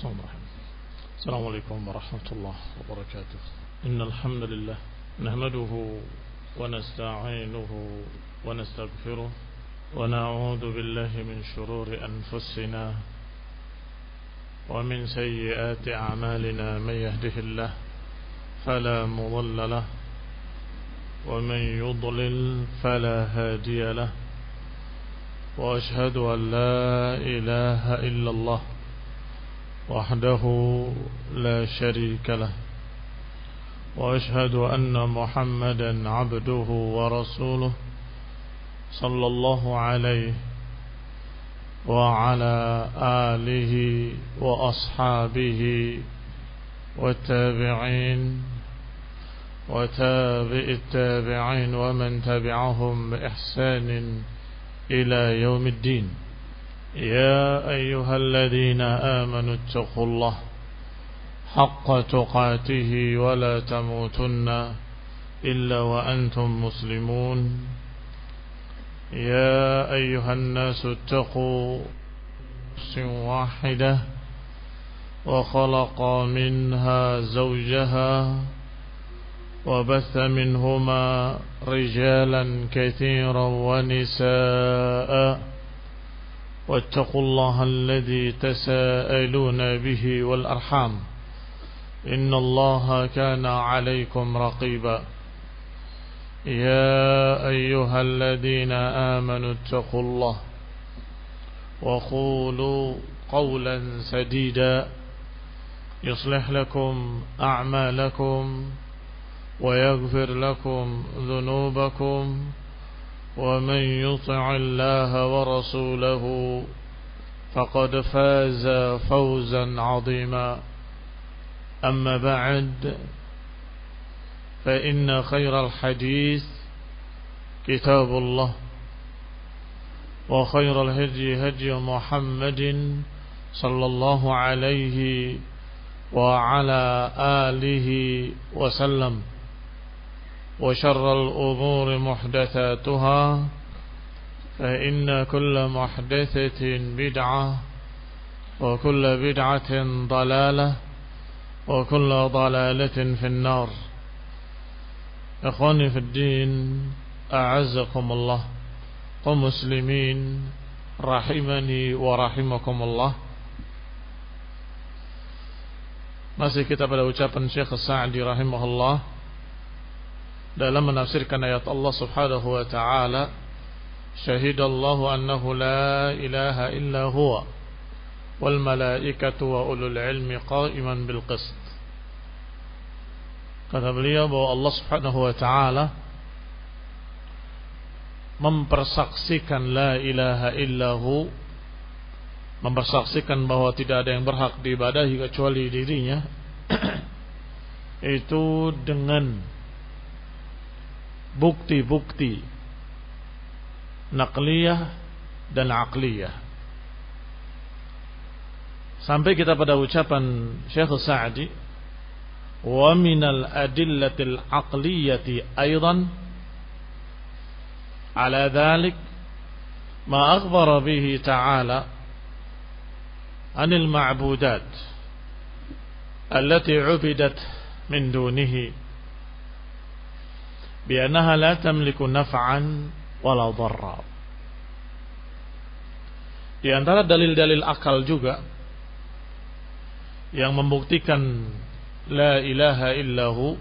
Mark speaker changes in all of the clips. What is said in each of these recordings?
Speaker 1: السلام عليكم ورحمة الله وبركاته. إن الحمد لله نحمده ونستعينه ونستغفره ونعوذ بالله من شرور أنفسنا ومن سيئات أعمالنا. من يهده الله فلا مضل له ومن يضلل فلا هادي له، وأشهد أن لا إله إلا الله وحده لا شريك له، وأشهد أن محمدا عبده ورسوله صلى الله عليه وعلى آله وأصحابه والتابعين وتابع التابعين ومن تبعهم بإحسان إلى يوم الدين. يا أيها الذين آمنوا اتقوا الله حق تقاته ولا تموتن إلا وأنتم مسلمون. يا أيها الناس اتقوا نفس واحدة وخلق منها زوجها وبث منهما رجالا كثيرا ونساء، واتقوا الله الذي تساءلون به والأرحام إن الله كان عليكم رقيبا. يا أيها الذين آمنوا اتقوا الله وقولوا قولا سديدا يصلح لكم أعمالكم ويغفر لكم ذنوبكم، ومن يطع الله ورسوله فقد فاز فوزا عظيما. أما بعد، فإن خير الحديث كتاب الله، وخير الهدي هدي محمد صلى الله عليه وعلى آله وسلم، وشر الأمور محدثاتها، فإن كل محدثة بدعة وكل بدعة ضلالة وكل ضلالة في النار. إخواني في الدين، أعزكم الله ومسلمين rahimani wa rahimakumullah. Masih kita pada ucapan Syekh Sa'di rahimahullah dalam menafsirkan ayat Allah Subhanahu wa taala, syahidallahu annahu la ilaha illa huwa wal malaikatu wa ulul ilmi qa'iman bil qist. Kata beliau bahwa Allah Subhanahu wa taala mempersaksikan la ilaha illahu, mempersaksikan bahwa tidak ada yang berhak diibadahi kecuali dirinya itu dengan bukti-bukti naqliyah dan aqliyah. Sampai kita pada ucapan Syekh Sa'di, wa minal adillatil aqliyati aidan ala dhalik ma akhbara bihi ta'ala anil ma'budat allati 'ubidat min dunihi bi annaha la tamliku naf'an wala dharra. Di antara dalil-dalil akal juga yang membuktikan la ilaha illahu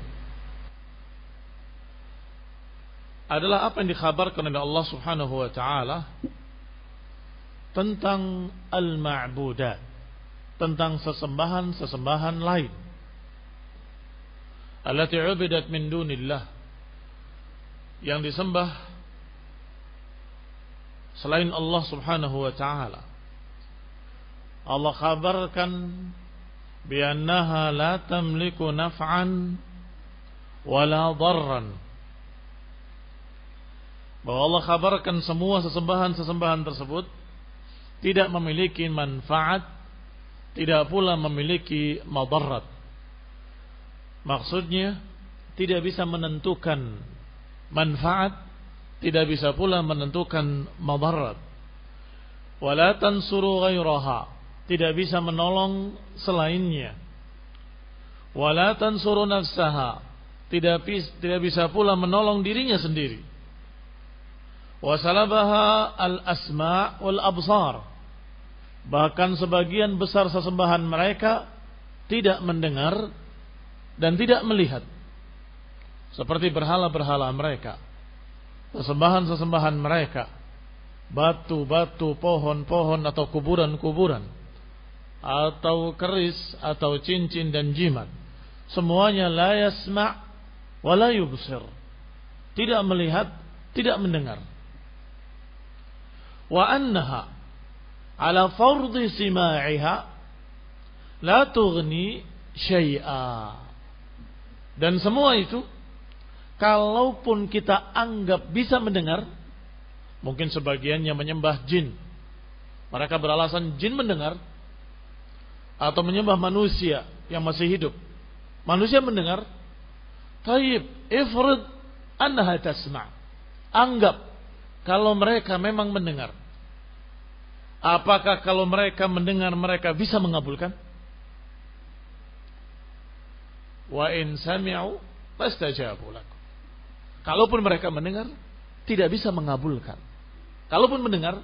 Speaker 1: adalah apa yang dikhabarkan oleh Allah Subhanahu wa taala tentang al-ma'budat, tentang sesembahan-sesembahan lain allati 'ubidat min dunillah, yang disembah selain Allah Subhanahu wa taala. Allah khabarkan bi annaha la tamliku naf'an wala dharran, bahwa Allah khabarkan semua sesembahan-sesembahan tersebut tidak memiliki manfaat, tidak pula memiliki madarat. Maksudnya tidak bisa menentukan manfaat, tidak bisa pula menentukan madarat. Wala tansuru ghairaha, tidak bisa menolong selainnya. Wala tansuru nafsaha, tidak bisa pula menolong dirinya sendiri. Wasalabaha al-asma' wal absar, bahkan sebagian besar sesembahan mereka tidak mendengar dan tidak melihat, seperti berhala-berhala mereka, sesembahan-sesembahan mereka, batu-batu, pohon-pohon atau kuburan-kuburan, atau keris atau cincin dan jimat, semuanya la yasma' wa la yubsir, tidak melihat, tidak mendengar. Wa annaha ala fardhi sima'iha la tughni syai'a, dan semua itu kalaupun kita anggap bisa mendengar, mungkin sebagiannya menyembah jin, mereka beralasan jin mendengar, atau menyembah manusia yang masih hidup, manusia mendengar. Tayyib, ifrid annaha tasma', anggap kalau mereka memang mendengar. Apakah kalau mereka mendengar mereka bisa mengabulkan? Wa in sami'u fastajabu lakum, kalaupun mereka mendengar tidak bisa mengabulkan, kalaupun mendengar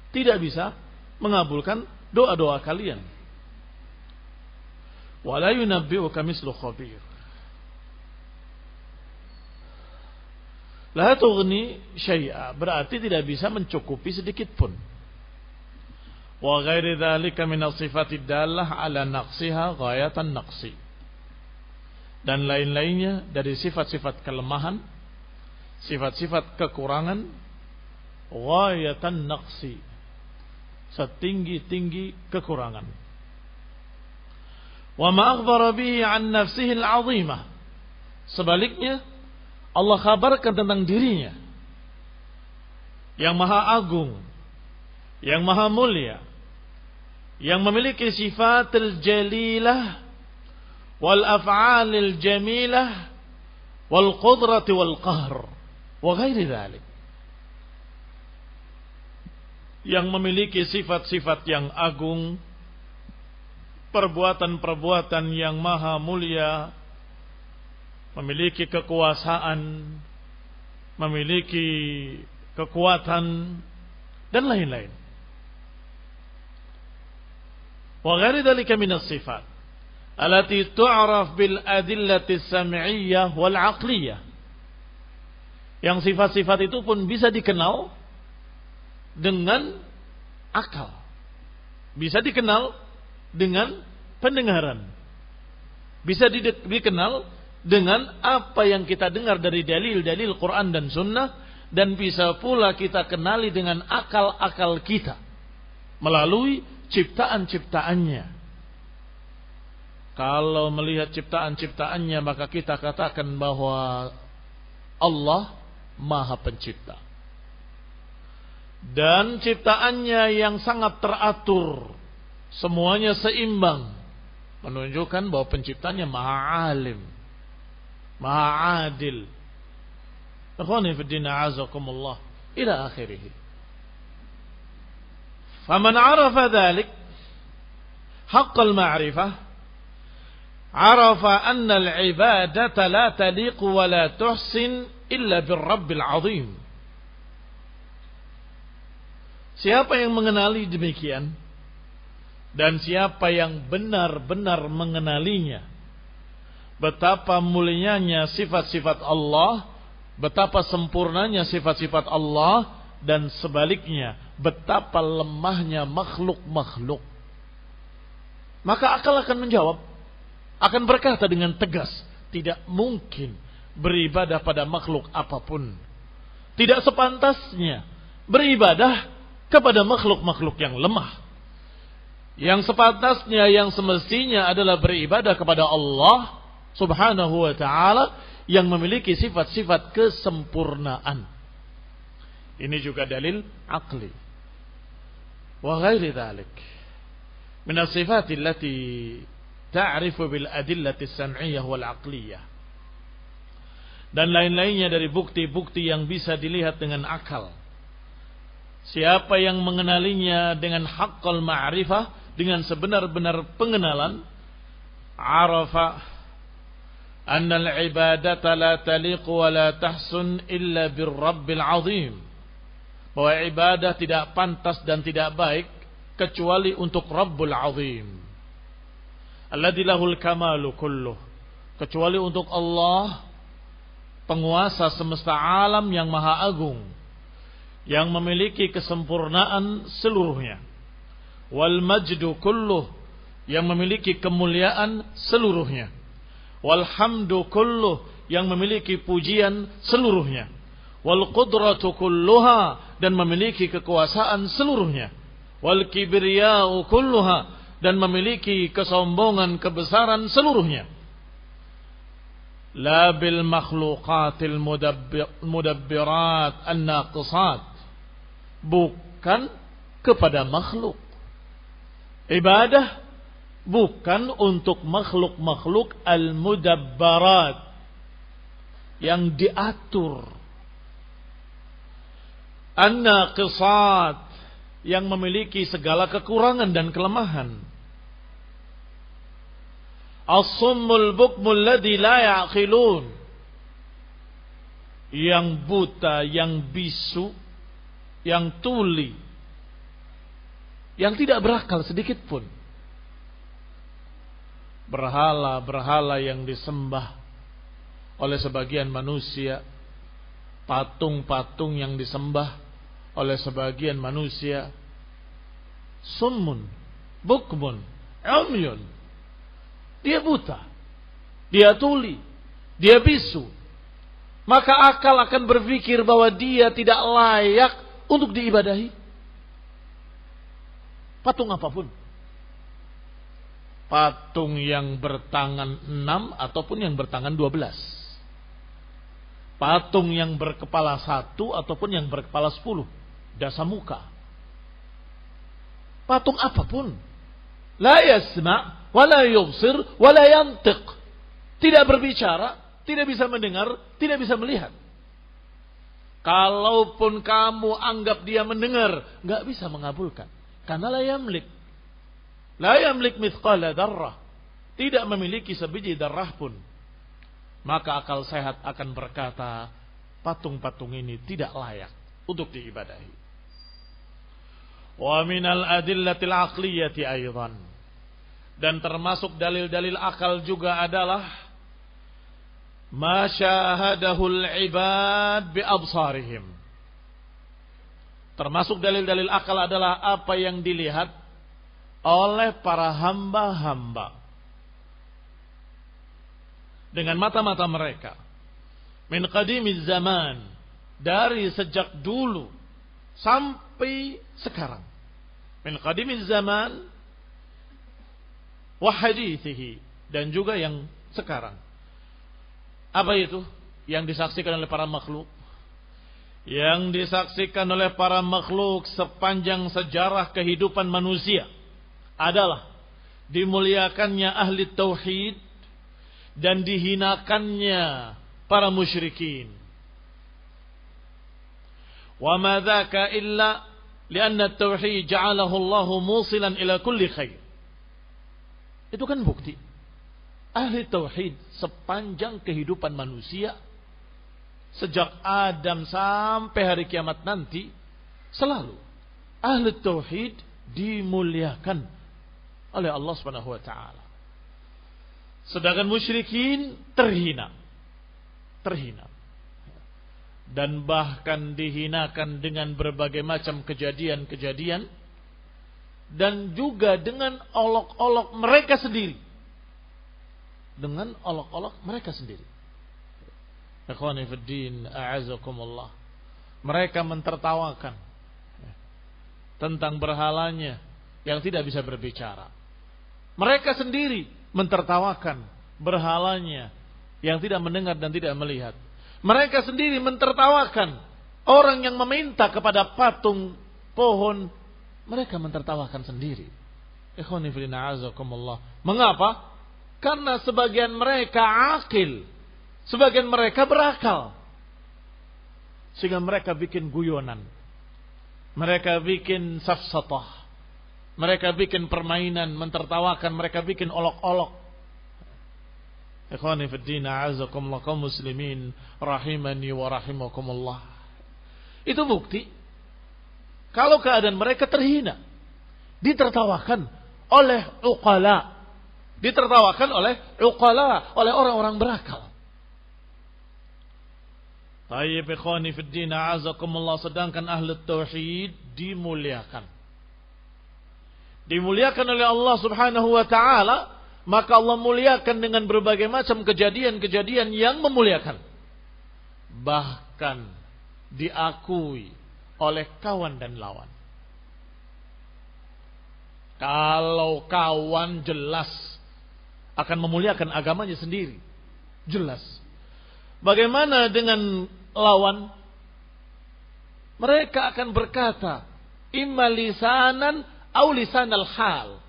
Speaker 1: tidak bisa mengabulkan doa-doa kalian. Wala yunabbi'uka mislu khabir, la tughni syai'a, berarti tidak bisa mencukupi sedikit pun. Wa ghairi dzalika min as-sifatid dallah ala naqsiha ghayatan naqsi, dan lain-lainnya dari sifat-sifat kelemahan, sifat-sifat kekurangan, ghayatan naqsi, setinggi-tinggi kekurangan. Wa ma akhbara bihi an nafsihi al-'azimah, sebaliknya Allah kabarkan tentang dirinya yang maha agung, yang maha mulia, yang memiliki sifatul jalilah wal af'alil jamilah wal qudrati wal qahr wa ghairi dzalik, yang memiliki sifat-sifat yang agung, perbuatan-perbuatan yang maha mulia, memiliki kekuasaan, memiliki kekuatan, dan lain-lain. Wa ghairi dzalika min as-sifat allati tu'raf bil adillati as-sam'iyyah wal 'aqliyah, yang sifat-sifat itu pun bisa dikenal dengan akal, bisa dikenal dengan pendengaran, bisa dikenal dengan apa yang kita dengar dari dalil-dalil Quran dan Sunnah, dan bisa pula kita kenali dengan akal-akal kita melalui ciptaan-ciptaannya. Kalau melihat ciptaan-ciptaannya, maka kita katakan bahwa Allah Maha Pencipta, dan ciptaannya yang sangat teratur, semuanya seimbang, menunjukkan bahwa penciptanya Maha Alim, Maha Adil. Ikhwani fi din, a'azakumullah, ila akhirih. Faman 'arafa dhalik haqqal ma'rifah, 'arafa anna al-'ibadata la taliqu wa la tuhsin illa bir-rabbil 'azim. Siapa yang mengenali demikian, dan siapa yang benar-benar mengenalinya, betapa mulianya sifat-sifat Allah, betapa sempurnanya sifat-sifat Allah, dan sebaliknya betapa lemahnya makhluk-makhluk, maka akal akan menjawab, akan berkata dengan tegas, tidak mungkin beribadah pada makhluk apapun, tidak sepantasnya beribadah kepada makhluk-makhluk yang lemah. Yang sepantasnya, yang semestinya adalah beribadah kepada Allah Subhanahu wa ta'ala, yang memiliki sifat-sifat kesempurnaan. Ini juga dalil akli. Wa ghairi dhalik min as-sifat allati ta'rifu bil adillati as-sam'iyyah wal 'aqliyah, dan lain-lainnya dari bukti-bukti yang bisa dilihat dengan akal. Siapa yang mengenalinya dengan haqqal ma'rifah, dengan sebenar-benar pengenalan, arafa anna al-ibadata la taliqu wa la tahsun illa bir-rabbil azim. Bahwa ibadah tidak pantas dan tidak baik kecuali untuk Rabbul Azim. Alladzi lahul kamalu kulluh. Kecuali untuk Allah, penguasa semesta alam yang maha agung, yang memiliki kesempurnaan seluruhnya. Wal majdu kulluh, yang memiliki kemuliaan seluruhnya. Wal hamdu kulluh, yang memiliki pujian seluruhnya. Wal qudratu kulluha, dan memiliki kekuasaan seluruhnya. Wal kibriya'u kulluha, dan memiliki kesombongan, kebesaran seluruhnya. La bil makhluqatil mudabbirat an-naqisat, bukan kepada makhluk. Ibadah bukan untuk makhluk-makhluk al-mudabbarat, yang diatur, an-naqisat, yang memiliki segala kekurangan dan kelemahan. As-summul bukmul ladzi la ya'qilun, yang buta, yang bisu, yang tuli, yang tidak berakal sedikit pun. Berhala-berhala yang disembah oleh sebagian manusia, patung-patung yang disembah oleh sebagian manusia, summun, bukmun, umyun. Dia buta, dia tuli, dia bisu. Maka akal akan berpikir bahwa dia tidak layak untuk diibadahi. Patung apapun. Patung yang bertangan 6 ataupun yang bertangan 12. Patung yang berkepala 1 ataupun yang berkepala 10. Dasa muka. Patung apapun. La yasma' wa la yubsir wa la yantiq. Tidak berbicara, tidak bisa mendengar, tidak bisa melihat. Kalaupun kamu anggap dia mendengar, enggak bisa mengabulkan. Karena la yamlik. La yamlik mithqala darrah. Tidak memiliki sebiji darah pun. Maka akal sehat akan berkata, patung-patung ini tidak layak untuk diibadahi. Wa minal adillatil aqliyati aydan, dan termasuk dalil-dalil akal juga adalah ma syahadahul ibad bi absarihim. Termasuk dalil-dalil akal adalah apa yang dilihat oleh para hamba-hamba dengan mata-mata mereka. Min qadimiz zaman, dari sejak dulu sampai sekarang. Min qadimiz zaman wa hadithihi, dan juga yang sekarang. Apa itu? Yang disaksikan oleh para makhluk. Yang disaksikan oleh para makhluk sepanjang sejarah kehidupan manusia adalah dimuliakannya ahli tauhid dan dihinakannya para musyrikin. Wa ma dzaka illa lianna at-tauhid ja'alahu Allah musilan ila kulli khair. Itu kan bukti. Ahli tauhid sepanjang kehidupan manusia, sejak Adam sampai hari kiamat nanti, selalu ahli tauhid dimuliakan oleh Allah Subhanahu wa taala. Sedangkan musyrikin terhina. Dan bahkan dihinakan dengan berbagai macam kejadian-kejadian, dan juga dengan olok-olok mereka sendiri. Ikhwani fid din, a'azakumullah. Mereka mentertawakan tentang berhalanya yang tidak bisa berbicara. Mereka sendiri mentertawakan berhalanya yang tidak mendengar dan tidak melihat. Mereka sendiri mentertawakan orang yang meminta kepada patung, pohon. Mereka mentertawakan sendiri. Ikhwani fil din, a'azakumullah. Mengapa? Karena sebagian mereka akil, sebagian mereka berakal, sehingga mereka bikin guyonan, mereka bikin safsatah, Mereka bikin permainan, mentertawakan, mereka bikin olok-olok. Ikhwani fid din, a'azakumullah kaum muslimin rahimani wa rahimakumullah. Itu bukti kalau keadaan mereka terhina, ditertawakan oleh uqala, oleh orang-orang berakal. Tayyib ikhwani fid din, a'azakumullah, sedangkan ahli tauhid dimuliakan oleh Allah Subhanahu wa taala, maka Allah muliakan dengan berbagai macam kejadian-kejadian yang memuliakan. Bahkan diakui oleh kawan dan lawan. Kalau kawan jelas akan memuliakan agamanya sendiri, jelas. Bagaimana dengan lawan? Mereka akan berkata, imma lisanan au lisanal hal.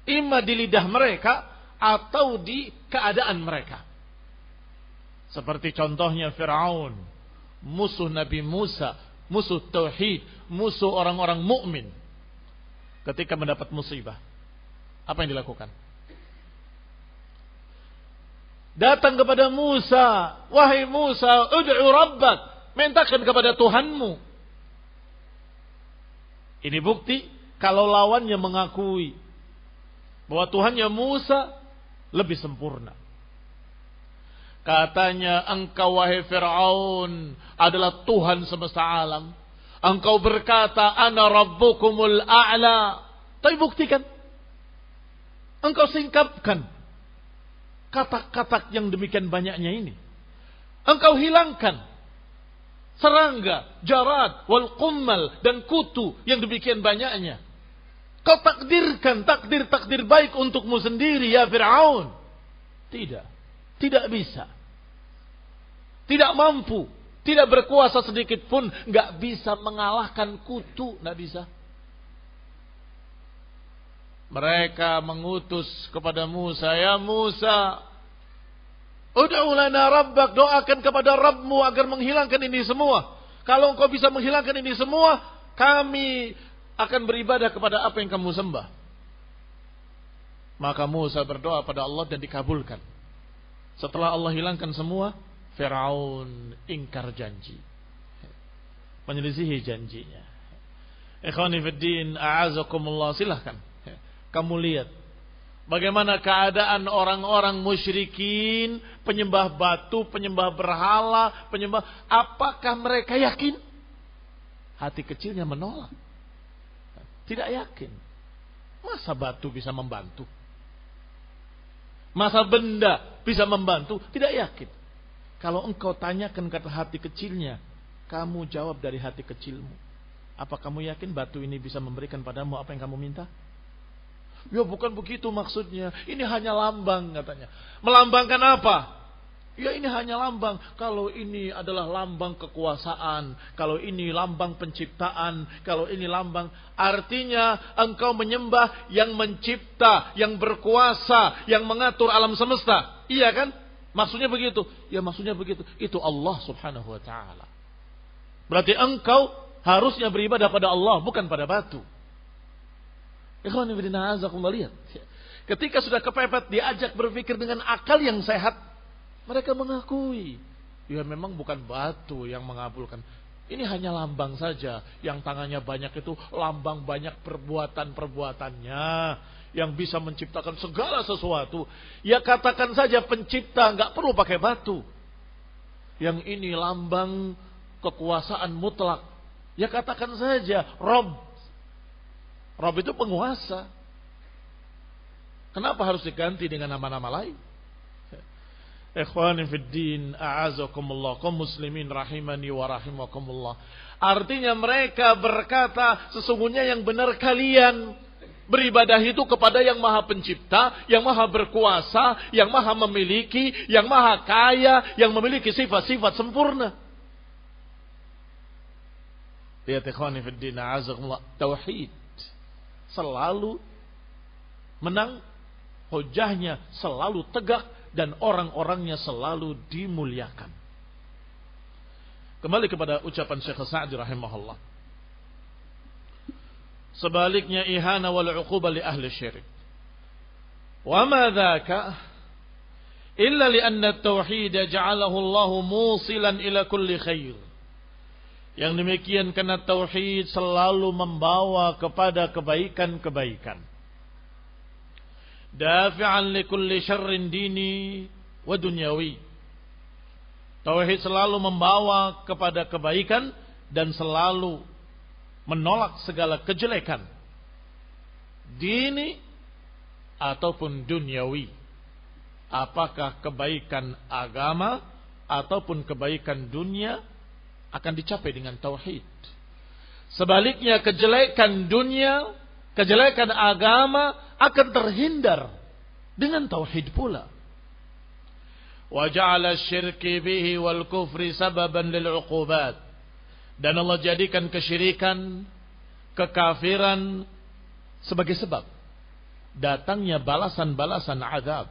Speaker 1: Imma di lidah mereka atau di keadaan mereka. Seperti contohnya Fir'aun, musuh Nabi Musa, musuh tauhid, musuh orang-orang mukmin. Ketika mendapat musibah, apa yang dilakukan? Datang kepada Musa, wahai Musa, ud'u rabbak, mintakan kepada Tuhanmu. Ini bukti kalau lawannya mengakui bahwa Tuhannya Musa lebih sempurna. Katanya, engkau wahai Fir'aun adalah Tuhan semesta alam. Engkau berkata, ana rabbukumul a'la. Tapi buktikan. Engkau singkapkan kata-kata yang demikian banyaknya ini. Engkau hilangkan serangga, jarad, wal qummal, dan kutu yang demikian banyaknya. Kau takdirkan takdir baik untukmu sendiri ya Fir'aun. Tidak bisa. Tidak mampu, tidak berkuasa sedikit pun, enggak bisa mengalahkan kutu, enggak bisa. Mereka mengutus kepada Musa, ya Musa, ud'u lana rabbak, doakan kepada Rabbmu agar menghilangkan ini semua. Kalau engkau bisa menghilangkan ini semua, kami akan beribadah kepada apa yang kamu sembah. Maka Musa berdoa pada Allah dan dikabulkan. Setelah Allah hilangkan semua, Fir'aun ingkar janji, menyelisihi janjinya. Ikhwani fiddin, a'azakumullah, silahkan kamu lihat bagaimana keadaan orang-orang musyrikin, penyembah batu, penyembah berhala, apakah mereka yakin? Hati kecilnya menolak. Tidak yakin. Masa batu bisa membantu? Masa benda bisa membantu? Tidak yakin. Kalau engkau tanyakan kata hati kecilnya, kamu jawab dari hati kecilmu. Apa kamu yakin batu ini bisa memberikan padamu apa yang kamu minta? Ya bukan begitu maksudnya. Ini hanya lambang katanya. Melambangkan apa? Ya ini hanya lambang. Kalau ini adalah lambang kekuasaan, kalau ini lambang penciptaan, kalau ini lambang, artinya engkau menyembah yang mencipta, yang berkuasa, yang mengatur alam semesta. Iya kan? Maksudnya begitu. Ya maksudnya begitu. Itu Allah Subhanahu wa taala. Berarti engkau harusnya beribadah pada Allah, bukan pada batu. Ikhwan fillah, azakumullah, lihat. Ketika sudah kepepet diajak berpikir dengan akal yang sehat, mereka mengakui, ya memang bukan batu yang mengabulkan. Ini hanya lambang saja. Yang tangannya banyak itu lambang banyak perbuatan-perbuatannya yang bisa menciptakan segala sesuatu. Ya katakan saja pencipta, nggak perlu pakai batu. Yang ini lambang kekuasaan mutlak. Ya katakan saja Rob. Rob itu penguasa. Kenapa harus diganti dengan nama-nama lain? Ikhwani fid din, a'azakumullah, kaum muslimin rahimani wa rahimakumullah. Artinya mereka berkata, sesungguhnya yang benar kalian beribadah itu kepada yang maha pencipta, yang maha berkuasa, yang maha memiliki, yang maha kaya, yang memiliki sifat-sifat sempurna. Lihat ikhwani fid din, a'azakumullah, tauhid selalu menang, hujahnya selalu tegak, dan orang-orangnya selalu dimuliakan. Kembali kepada ucapan Syekh Sa'di rahimahullah. Sebaliknya ihana wal 'uqubah li ahli syirik. Wa ma dzaka illa li anna at-tauhid ja'alahu Allah musilan ila kulli khair. Yang demikian karena tauhid selalu membawa kepada kebaikan-kebaikan. Dafi'an li kulli syarrin dini wa dunyawi. Tauhid selalu membawa kepada kebaikan dan selalu menolak segala kejelekan dini ataupun duniawi. Apakah kebaikan agama ataupun kebaikan dunia akan dicapai dengan tauhid. Sebaliknya kejelekan dunia, kejelekan agama akan terhindar dengan tauhid pula. Wa ja'ala asy-syirki bihi wal kufri sababan lil 'uqubat. Dan Allah jadikan kesyirikan, kekafiran sebagai sebab datangnya balasan-balasan azab.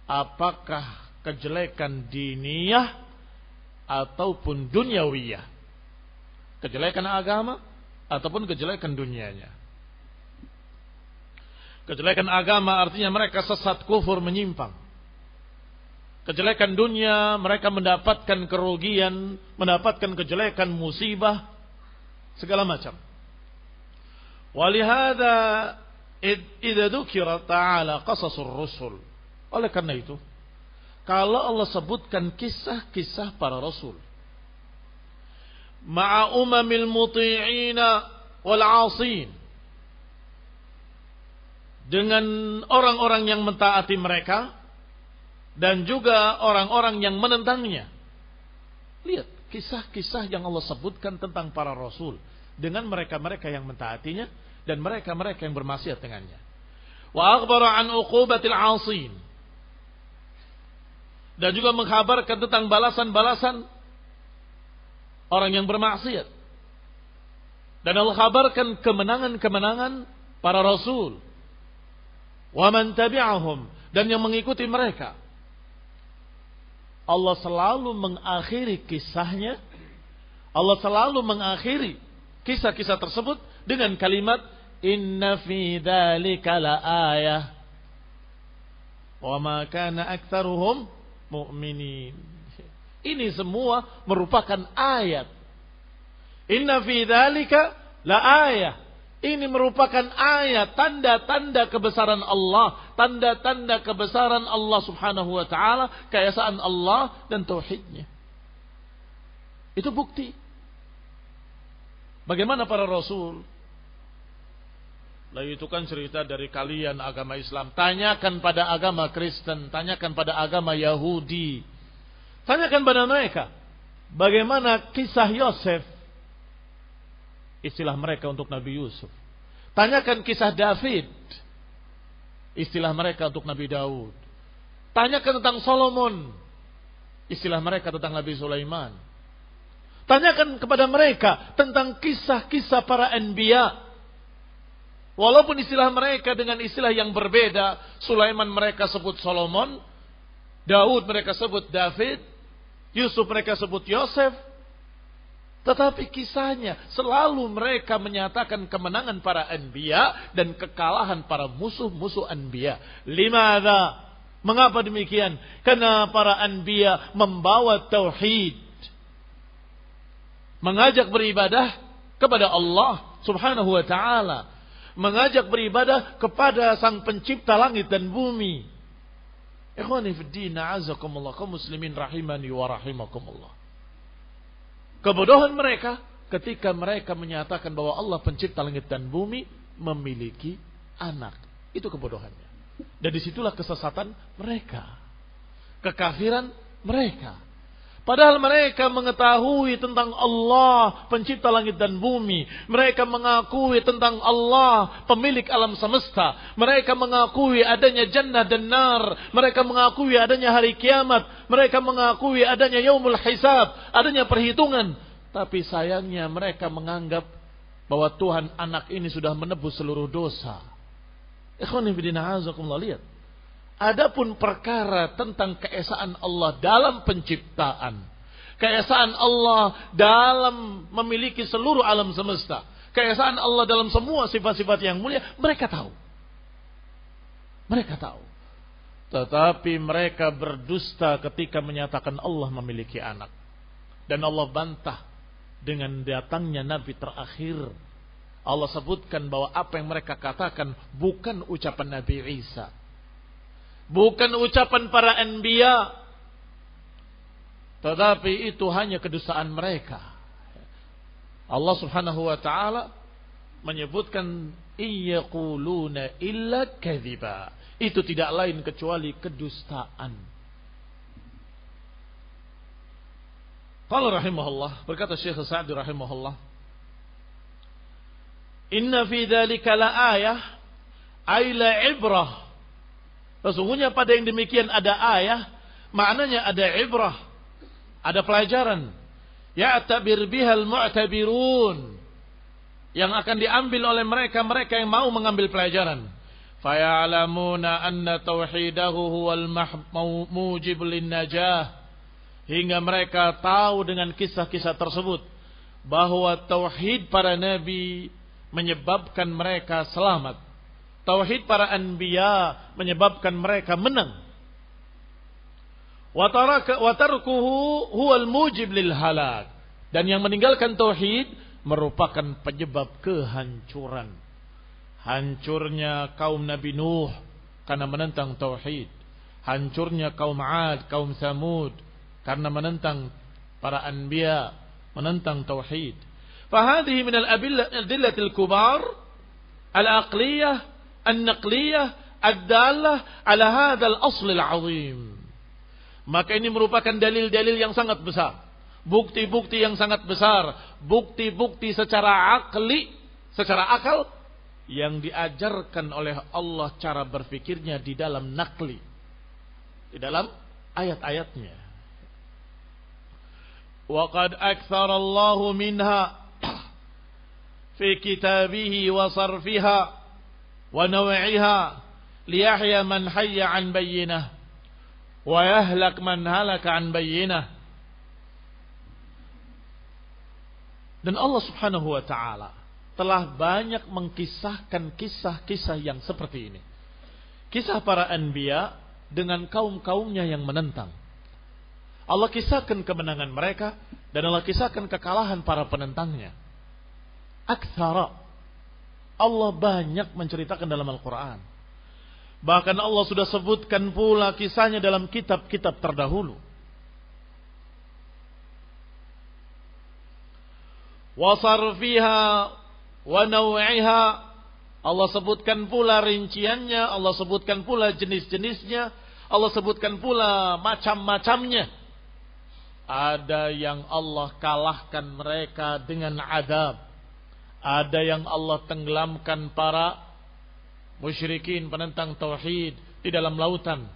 Speaker 1: Apakah kejelekan diniyah ataupun duniawiyah? Kejelekan agama ataupun kejelekan dunianya. Kejelekan agama artinya mereka sesat, kufur, menyimpang. Kejelekan dunia mereka mendapatkan kerugian, mendapatkan kejelekan, musibah, segala macam. Walihada idza dzukira ta'ala qasasur rusul. Oleh karena itu, kalau Allah sebutkan kisah-kisah para rasul, ma'a umamil muti'ina wal 'asin, dengan orang-orang yang mentaati mereka dan juga orang-orang yang menentangnya. Lihat kisah-kisah yang Allah sebutkan tentang para rasul dengan mereka-mereka yang mentaatinya dan mereka-mereka yang bermaksiat dengannya. Wa akhbara an uqubatil 'asin, dan juga mengkhabarkan tentang balasan-balasan orang yang bermaksiat. Dan Allah kabarkan kemenangan-kemenangan para rasul. Wa man tabi'ahum, dan yang mengikuti mereka. Allah selalu mengakhiri kisahnya. Allah selalu mengakhiri kisah-kisah tersebut dengan kalimat inna fi dzalika laayah wa ma kana aktsaruhum mu'minin. Ini semua merupakan ayat. Inna fi dzalika laayah. Ini merupakan ayat, tanda-tanda kebesaran Allah, tanda-tanda kebesaran Allah Subhanahu wa taala, keesaan Allah dan tauhidnya. Itu bukti. Bagaimana para rasul? Lah itu kan cerita dari kalian agama Islam. Tanyakan pada agama Kristen, tanyakan pada agama Yahudi. Tanyakan pada mereka, bagaimana kisah Yosef? Istilah mereka untuk Nabi Yusuf. Tanyakan kisah David. Istilah mereka untuk Nabi Daud. Tanyakan tentang Solomon. Istilah mereka tentang Nabi Sulaiman. Tanyakan kepada mereka tentang kisah-kisah para anbiya. Walaupun istilah mereka dengan istilah yang berbeda. Sulaiman mereka sebut Solomon. Daud mereka sebut David. Yusuf mereka sebut Yosef. Tetapi kisahnya selalu mereka menyatakan kemenangan para anbiya dan kekalahan para musuh-musuh anbiya. Limadha? Mengapa demikian? Karena para anbiya membawa tauhid. Mengajak beribadah kepada Allah Subhanahu wa taala. Mengajak beribadah kepada Sang Pencipta langit dan bumi. Ikhwani fid din, a'azakumullah, kaum muslimin rahimani wa rahimakumullah. Kebodohan mereka ketika mereka menyatakan bahwa Allah pencipta langit dan bumi memiliki anak. Itu kebodohannya. Dan disitulah kesesatan mereka. Kekafiran mereka. Padahal mereka mengetahui tentang Allah pencipta langit dan bumi. Mereka mengakui tentang Allah pemilik alam semesta. Mereka mengakui adanya jannah dan nar. Mereka mengakui adanya hari kiamat. Mereka mengakui adanya yaumul hisab, adanya perhitungan. Tapi sayangnya mereka menganggap bahwa Tuhan anak ini sudah menebus seluruh dosa. Ikhwani fillah, azakumullah, lihat. Adapun perkara tentang keesaan Allah dalam penciptaan, keesaan Allah dalam memiliki seluruh alam semesta, keesaan Allah dalam semua sifat-sifat yang mulia, mereka tahu. Mereka tahu. Tetapi mereka berdusta ketika menyatakan Allah memiliki anak. Dan Allah bantah dengan datangnya Nabi terakhir. Allah sebutkan bahwa apa yang mereka katakan bukan ucapan Nabi Isa. Bukan ucapan para anbiya. Tetapi itu hanya kedustaan mereka. Allah subhanahu wa ta'ala menyebutkan iyaquluna illa kadhiba. Itu tidak lain kecuali kedustaan. Qala rahimahullah, berkata Syekh Sa'di rahimahullah, inna fi dzalika la ayah ay la ibrah. Sesungguhnya pada yang demikian ada ayah, maknanya ada ibrah, ada pelajaran. Ya'tabir bihal mu'tabirun, yang akan diambil oleh mereka yang mau mengambil pelajaran. Faya'lamuna anna tauhidahu huwal mujib lin najah, hingga mereka tahu dengan kisah-kisah tersebut bahwa tauhid para nabi menyebabkan mereka selamat. Tauhid para anbiya menyebabkan mereka menang. Wa tarkuhu huwal mujib lil halak, dan yang meninggalkan tauhid merupakan penyebab kehancuran. Hancurnya kaum Nabi Nuh karena menentang tauhid. Hancurnya kaum 'Ad, kaum Tsamud karena menentang para anbiya, menentang tauhid. Fahadhihi min al-adillatil kubar al-aqliyah an-naqliyah ad-dallah ala hadzal asl al-'azim. Maka ini merupakan dalil-dalil yang sangat besar, bukti-bukti yang sangat besar, bukti-bukti secara akli, secara akal yang diajarkan oleh Allah cara berfikirnya di dalam nakli, di dalam ayat-ayatnya. Wa qad aktsara Allahu minha fi kitabihi wa sarfiha wa naw'iha liyahya man hayya an bayyinah wa yahlak man halaka an bayyinah. Dan Allah subhanahu wa ta'ala telah banyak mengkisahkan kisah-kisah yang seperti ini. Kisah para anbiya dengan kaum-kaumnya yang menentang. Allah kisahkan kemenangan mereka dan Allah kisahkan kekalahan para penentangnya. Aktsara, Allah banyak menceritakan dalam Al-Quran. Bahkan Allah sudah sebutkan pula kisahnya dalam kitab-kitab terdahulu. Wa sarfiha wa naw'iha, Allah sebutkan pula rinciannya, Allah sebutkan pula jenis-jenisnya, Allah sebutkan pula macam-macamnya. Ada yang Allah kalahkan mereka dengan azab. Ada yang Allah tenggelamkan para musyrikin penentang tauhid di dalam lautan.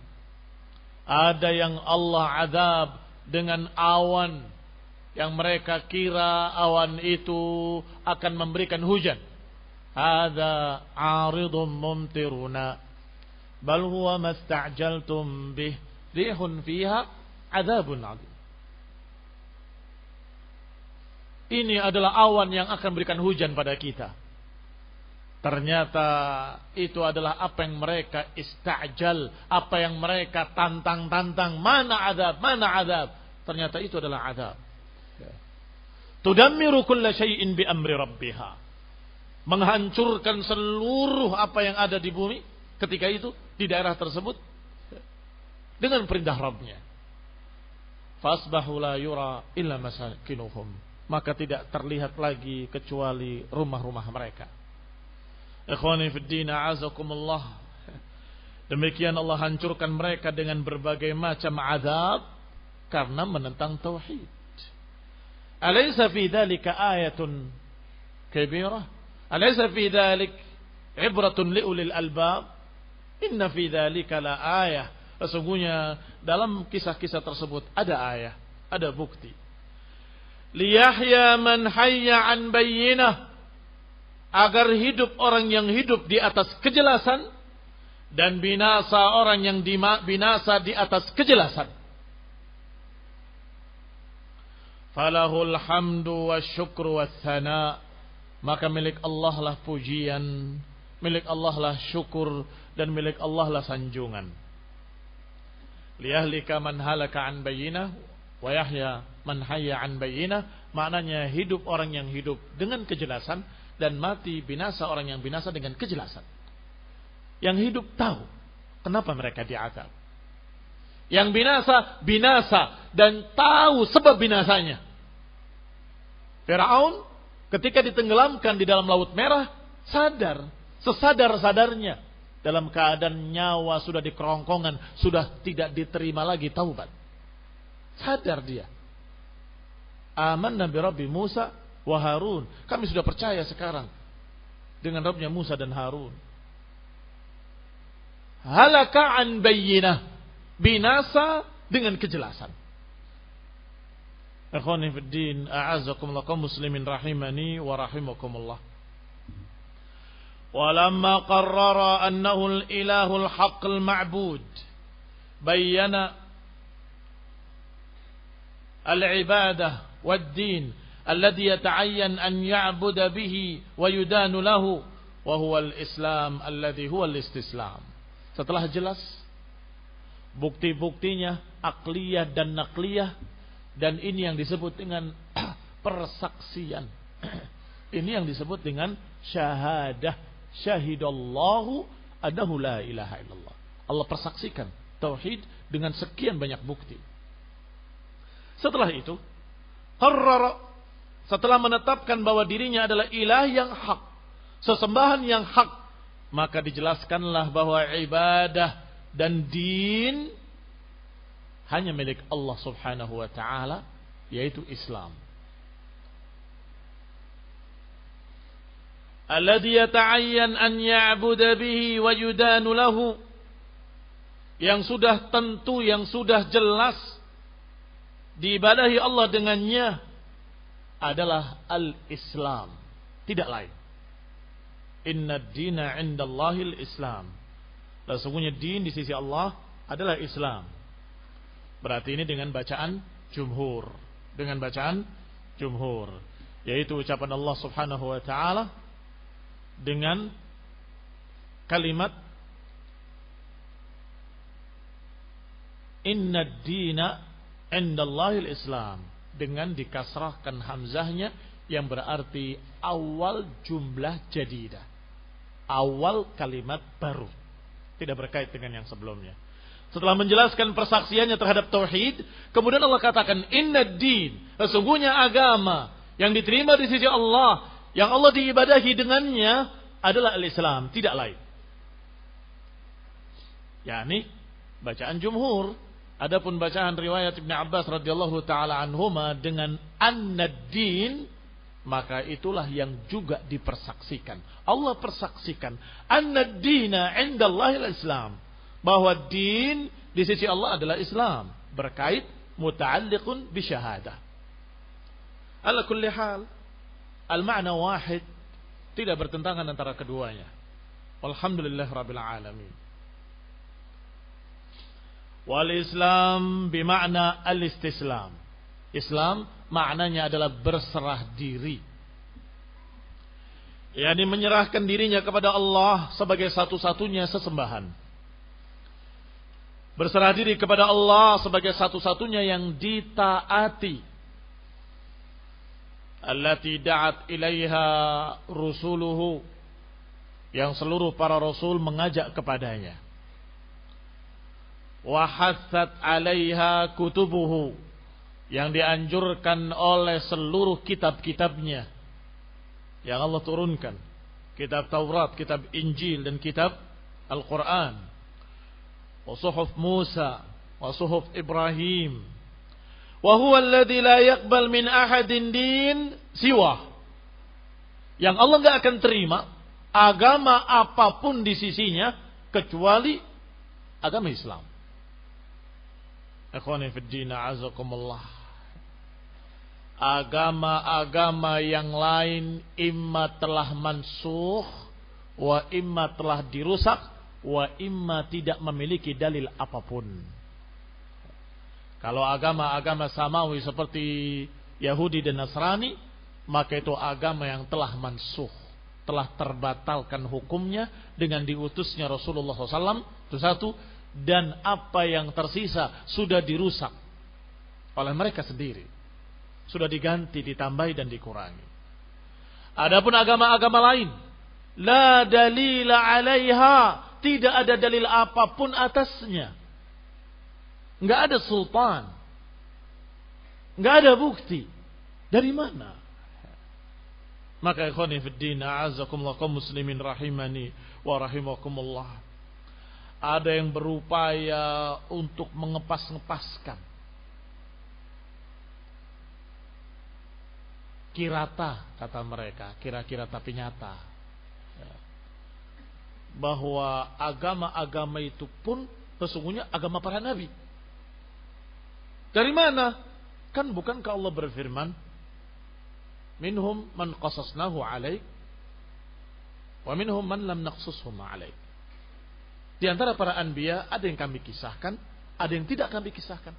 Speaker 1: Ada yang Allah azab dengan awan yang mereka kira awan itu akan memberikan hujan. Hadza 'aridun mumtiruna bal huwa masta'jaltum bih rihun fiha 'adzabun 'adzim. Ini adalah awan yang akan berikan hujan pada kita. Ternyata itu adalah apa yang mereka istajal, apa yang mereka tantang-tantang. Mana azab, mana azab. Ternyata itu adalah azab. Tudammiru kulla syai'in bi amri rabbiha. Menghancurkan seluruh apa yang ada di bumi ketika itu, di daerah tersebut, dengan perintah Rabbnya. Fasbahu la yura illa masakinuhum. Maka tidak terlihat lagi kecuali rumah-rumah mereka. Ikhwani fid din, a'azakumullah. Demikian Allah hancurkan mereka dengan berbagai macam azab karena menentang tauhid. Alaysa fi dzalika ayatun kabirah? Alaysa fi dzalik ibratun liulil albab? Inna fi dzalika la ayah. Sesungguhnya dalam kisah-kisah tersebut ada ayah, ada bukti. Liyahya man hayya an bayyinah, agar hidup orang yang hidup di atas kejelasan dan binasa orang yang binasa di atas kejelasan. Falahul hamdu wasyukru wathana, maka milik Allah lah pujian, milik Allah lah syukur, dan milik Allah lah sanjungan. Liyahlika man halaka an bayyinah wa yahya man hayya an bayyinah, maknanya hidup orang yang hidup dengan kejelasan dan mati binasa orang yang binasa dengan kejelasan. Yang hidup tahu kenapa mereka diazab. Yang binasa dan tahu sebab binasanya. Firaun ketika ditenggelamkan di dalam Laut Merah sadar, sesadar-sadarnya dalam keadaan nyawa sudah di kerongkongan, sudah tidak diterima lagi taubat. Sadar dia. Amanna bi Rabbi Musa wa Harun. Kami sudah percaya sekarang dengan Rabbnya Musa dan Harun. Halaka an bayyinah. Binasa dengan kejelasan. Ikhwani fid din, a'azzakumullah kaum muslimin rahimani wa rahimakumullah. Walamma qarrara annahu al-ilahul haqqul ma'bud, bayyana al-ibadah wad-din alladhi yata'ayyan an ya'buda bihi wa yudanu lahu wa huwa al-islam alladhi huwa al-istislam. Setelah jelas bukti-buktinya akliyah dan nakliyah, dan ini yang disebut dengan persaksian. Ini yang disebut dengan syahadah. Syahidallahu annahu la ilaha illallah. Allah persaksikan tauhid dengan sekian banyak bukti. Setelah itu, qarrara, setelah menetapkan bahwa dirinya adalah ilah yang hak, sesembahan yang hak, maka dijelaskanlah bahwa ibadah dan din hanya milik Allah subhanahu wa ta'ala, yaitu Islam. Alladhi yata'ayyan an ya'buda bihi wa yudanu lahu, yang sudah tentu, yang sudah jelas diibadahi Allah dengannya adalah al-Islam, tidak lain. Inna ad-dina 'indallahil Islam. Dan sesungguhnya din di sisi Allah adalah Islam. Berarti ini dengan bacaan jumhur. Dengan bacaan jumhur. Yaitu ucapan Allah subhanahu wa ta'ala dengan kalimat Inna ad-dina 'indallahil Islam, dengan dikasrahkan hamzahnya yang berarti awal jumlah jadidah. Awal kalimat baru. Tidak berkait dengan yang sebelumnya. Setelah menjelaskan persaksiannya terhadap tauhid, kemudian Allah katakan inna din, sesungguhnya agama yang diterima di sisi Allah, yang Allah diibadahi dengannya adalah al-Islam, tidak lain. Yani bacaan jumhur. Adapun bacaan riwayat Ibnu Abbas radhiyallahu taala anhuma dengan an-din, maka itulah yang juga dipersaksikan. Allah persaksikan an-dina 'indallahil Islam, bahwa din di sisi Allah adalah Islam, berkait muta'alliqun bi syahadah. Ala kulli hal, al-ma'na wahid, tidak bertentangan antara keduanya. Walhamdulillah rabbil alamin. Wal Islam bima'na al-istislam. Islam maknanya adalah berserah diri. yakni menyerahkan dirinya kepada Allah sebagai satu-satunya sesembahan. Berserah diri kepada Allah sebagai satu-satunya yang ditaati. Allati da'at ilaiha rusuluhu, yang seluruh para rasul mengajak kepadanya. Wa hatsat 'alaiha kutubuhu, yang dianjurkan oleh seluruh kitab-kitabnya yang Allah turunkan, kitab Taurat, kitab Injil, dan kitab Al-Quran. Wa suhuf Musa wa suhuf Ibrahim. Wa huwa alladhi la yaqbal min ahadin din siwa, yang Allah enggak akan terima agama apapun di sisinya kecuali agama Islam. Ikhwani fid din, a'azakumullah. Agama-agama yang lain imma telah mansuh, wa imma telah dirusak, wa imma tidak memiliki dalil apapun. Kalau agama-agama samawi seperti Yahudi dan Nasrani, maka itu agama yang telah mansuh, telah terbatalkan hukumnya dengan diutusnya Rasulullah SAW. Itu satu. Dan apa yang tersisa sudah dirusak oleh mereka sendiri, sudah diganti, ditambahi dan dikurangi. Adapun agama-agama lain, la dalila alaiha, tidak ada dalil apapun atasnya, nggak ada sultan, nggak ada bukti. Dari mana? Maka ikhwani fid din, a'azzakumullah kaum muslimin rahimani wa rahimakumullah, ada yang berupaya untuk mengepas-ngepaskan kirata, kata mereka, kira-kira tapi nyata, bahwa agama-agama itu pun sesungguhnya agama para nabi. Dari mana? Kan bukankah Allah berfirman, minhum man qasasnahu alaik wa minhum man lam naqsushum alaik. Di antara para anbiya ada yang kami kisahkan, ada yang tidak kami kisahkan.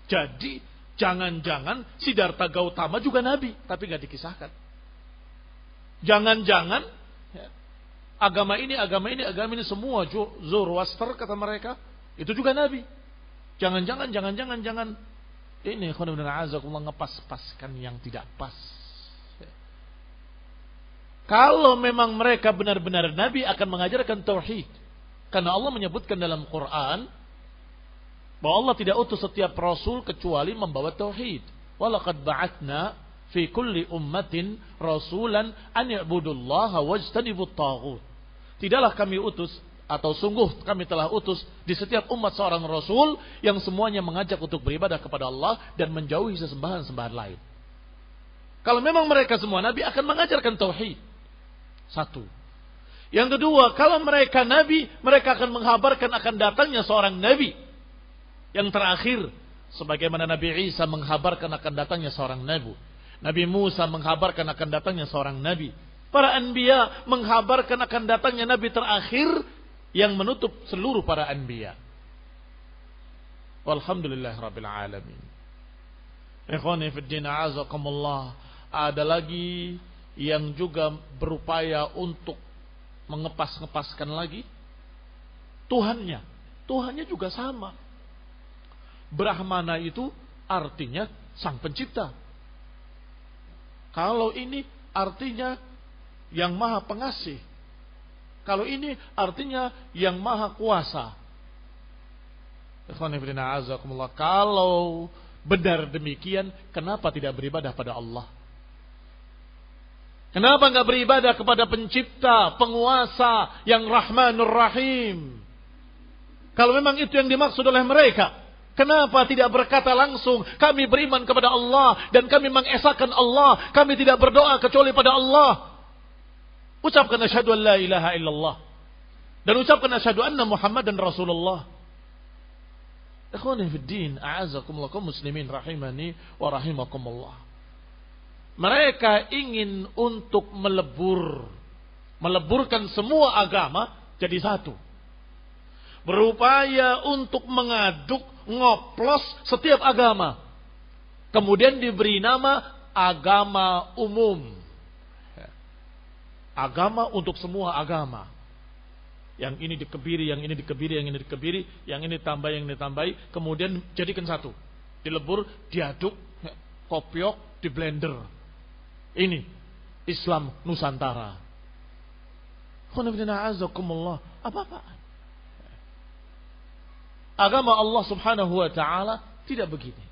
Speaker 1: Jadi jangan-jangan Siddhartha Gautama juga nabi tapi nggak dikisahkan. Jangan-jangan agama ini semua Zoroaster kata mereka itu juga nabi. Jangan ini ngepas-paskan yang tidak pas. Kalau memang mereka benar-benar nabi akan mengajarkan tauhid. Karena Allah menyebutkan dalam Quran bahwa Allah tidak utus setiap rasul kecuali membawa tauhid. Walaqad ba'atsna fi kulli ummatin rasulan an ya'budullaha wajtanibut taghut. Tidaklah kami utus, atau sungguh kami telah utus di setiap umat seorang rasul yang semuanya mengajak untuk beribadah kepada Allah dan menjauhi sesembahan-sembahan lain. Kalau memang mereka semua nabi akan mengajarkan tauhid. Satu. Yang kedua, kalau mereka nabi, mereka akan menghabarkan akan datangnya seorang nabi. Yang terakhir, sebagaimana Nabi Isa menghabarkan akan datangnya seorang nabi, Nabi Musa menghabarkan akan datangnya seorang nabi, para anbiya menghabarkan akan datangnya nabi terakhir yang menutup seluruh para anbiya. Walhamdulillahirabbil alamin. Ikhwani fid din, a'azakumullah. Ada lagi yang juga berupaya untuk mengepas-ngepaskan lagi Tuhannya juga sama. Brahmana itu artinya sang pencipta. Kalau ini artinya yang maha pengasih. Kalau ini artinya yang maha kuasa. Kalau benar demikian, kenapa tidak beribadah pada Allah? Kenapa enggak beribadah kepada pencipta, penguasa yang Rahmanur Rahim? Kalau memang itu yang dimaksud oleh mereka, kenapa tidak berkata langsung, kami beriman kepada Allah dan kami mengesahkan Allah, kami tidak berdoa kecuali pada Allah. Ucapkan asyhadu an la ilaha illallah dan ucapkan asyhadu anna Muhammadan Rasulullah. Ikhwani fid din, a'azakumullah kaum muslimin rahimani wa rahimakumullah. Mereka ingin untuk meleburkan semua agama jadi satu. Berupaya untuk mengaduk, ngoplos setiap agama. Kemudian diberi nama agama umum. Agama untuk semua agama. Yang ini dikebiri, yang ini dikebiri, yang ini dikebiri, yang ini tambah, yang ini tambahi. Kemudian jadikan satu. Dilebur, diaduk, kopiok, di blender. Ini Islam Nusantara. Apa-apaan. Agama Allah Subhanahu wa taala tidak begini.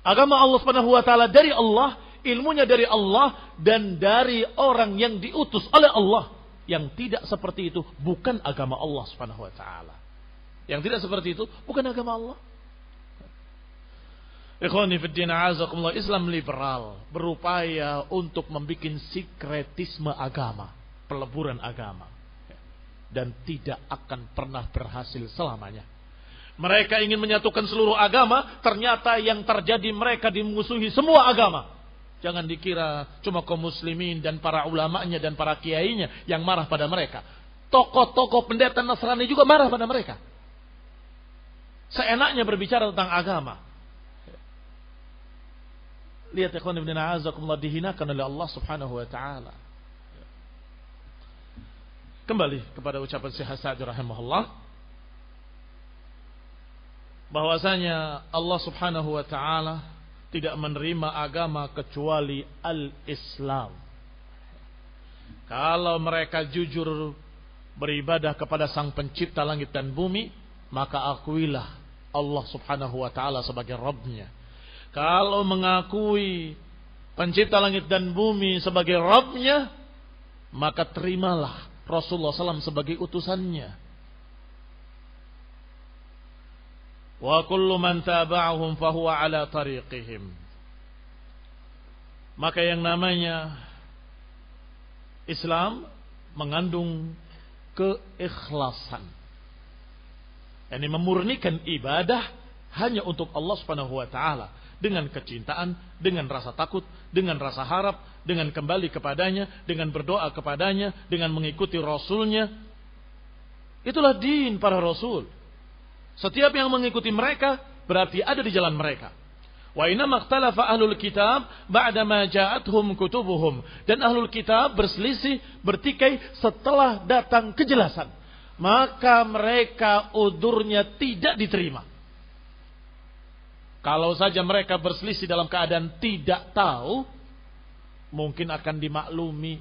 Speaker 1: Agama Allah Subhanahu wa taala dari Allah, ilmunya dari Allah dan dari orang yang diutus oleh Allah. Yang tidak seperti itu bukan agama Allah Subhanahu wa taala. Yang tidak seperti itu bukan agama Allah. Ikhwani fid din, a'azakumullah. Islam liberal berupaya untuk membuat sinkretisme agama, peleburan agama, dan tidak akan pernah berhasil selamanya. Mereka ingin menyatukan seluruh agama, ternyata yang terjadi mereka dimusuhi semua agama. Jangan dikira cuma kaum muslimin dan para ulamanya dan para kiainya yang marah pada mereka. Tokoh-tokoh pendeta Nasrani juga marah pada mereka. Seenaknya berbicara tentang agama. Lihat ikhwan ibn a'azakumullah, dihinakan oleh Allah subhanahu wa ta'ala. Kembali kepada ucapan Syekh Sa'di rahimahullah, bahwasanya Allah subhanahu wa ta'ala tidak menerima agama kecuali al-Islam. Kalau mereka jujur beribadah kepada Sang Pencipta langit dan bumi, maka akuilah Allah subhanahu wa ta'ala sebagai Rabbnya. Kalau mengakui Pencipta langit dan bumi sebagai Rabbnya, maka terimalah Rasulullah SAW sebagai utusannya. Wa kullu man taba'ahum fahuwa ala tariqihim. Maka yang namanya Islam mengandung keikhlasan. Yani memurnikan ibadah hanya untuk Allah Subhanahu wa taala, dengan kecintaan, dengan rasa takut, dengan rasa harap, dengan kembali kepadanya, dengan berdoa kepadanya, dengan mengikuti Rasulnya. Itulah din para Rasul. Setiap yang mengikuti mereka berarti ada di jalan mereka. Wa inna makhtalafa ahlul kitab ba'dama ja'athum kutubuhum. Dan ahlul kitab berselisih, bertikai setelah datang kejelasan. Maka mereka udurnya tidak diterima. Kalau saja mereka berselisih dalam keadaan tidak tahu, mungkin akan dimaklumi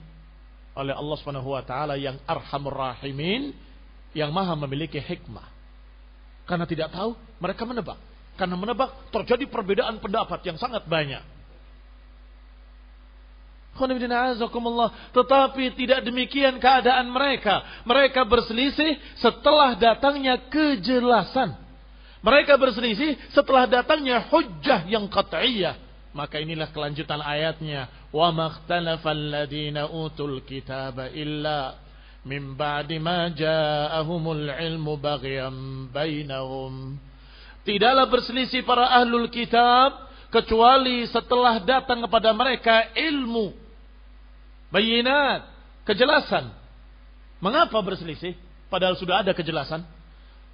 Speaker 1: oleh Allah Subhanahu wa taala yang Arhamur Rahimin, yang Maha memiliki hikmah. Karena tidak tahu, mereka menebak. Karena menebak terjadi perbedaan pendapat yang sangat banyak. Tetapi tidak demikian keadaan mereka. Mereka berselisih setelah datangnya kejelasan. Mereka berselisih setelah datangnya hujjah yang qat'iyah. Maka inilah kelanjutan ayatnya. Wa makhtalafal ladina utul kitaba illa min ba'di ma ja'ahumul ilmu baghyan bainahum. Tidaklah berselisih para ahlul kitab kecuali setelah datang kepada mereka ilmu, bayinat, kejelasan. Mengapa berselisih padahal sudah ada kejelasan?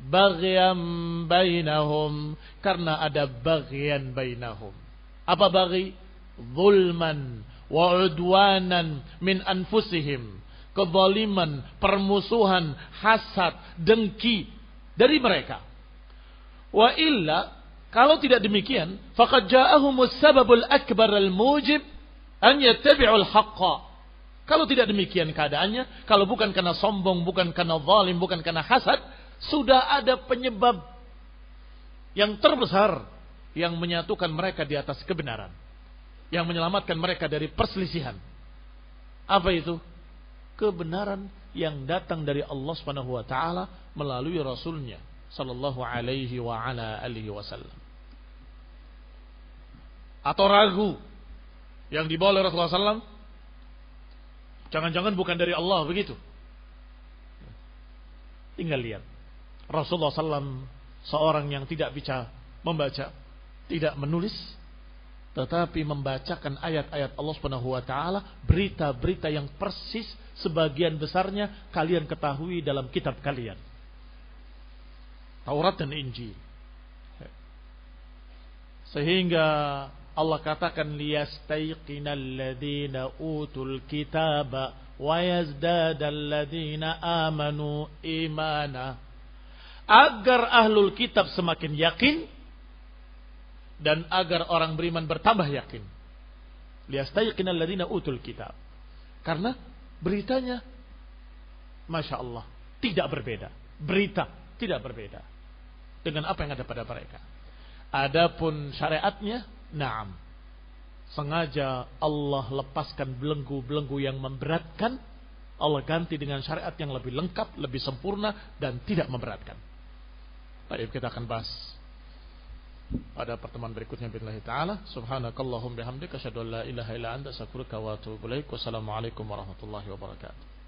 Speaker 1: Baghyan bainahum, karena ada baghyan bainahum. Apa baghi? Zulman wa udwanan min anfusihim. Kezaliman, permusuhan, hasad, dengki dari mereka. Wa illa, kalau tidak demikian, faqad ja'ahumus sababul akbar al-mujib an yattabi'ul haqqa. Kalau tidak demikian keadaannya, kalau bukan karena sombong, bukan karena zalim, bukan karena hasad, sudah ada penyebab yang terbesar yang menyatukan mereka di atas kebenaran, yang menyelamatkan mereka dari perselisihan. Apa itu? Kebenaran yang datang dari Allah Subhanahu wa taala melalui Rasulnya sallallahu alaihi wa ala alihi wasallam. Atau ragu yang dibawa oleh Rasulullah SAW, jangan-jangan bukan dari Allah, begitu. Tinggal lihat, Rasulullah SAW seorang yang tidak bisa membaca, tidak menulis, tetapi membacakan ayat-ayat Allah Subhanahu wa taala, berita-berita yang persis sebagian besarnya kalian ketahui dalam kitab kalian, Taurat dan Injil. Sehingga Allah katakan liyastayqinal ladzina utul kitaba wa yazdadal ladzina amanu imana. Agar ahlul kitab semakin yakin dan agar orang beriman bertambah yakin. Liyastayqinal ladzina utul kitab. Karena beritanya Masya Allah tidak berbeda. Berita tidak berbeda dengan apa yang ada pada mereka. Adapun syariatnya, na'am, sengaja Allah lepaskan belenggu-belenggu yang memberatkan, Allah ganti dengan syariat yang lebih lengkap, lebih sempurna dan tidak memberatkan. Baik, kita akan bahas pada pertemuan berikutnya billahi ta'ala. Subhanakallahumma bihamdika asyhadu an la ilaha illa anta astaghfiruka wa atubu ilaik. Wassalamualaikum warahmatullahi wabarakatuh.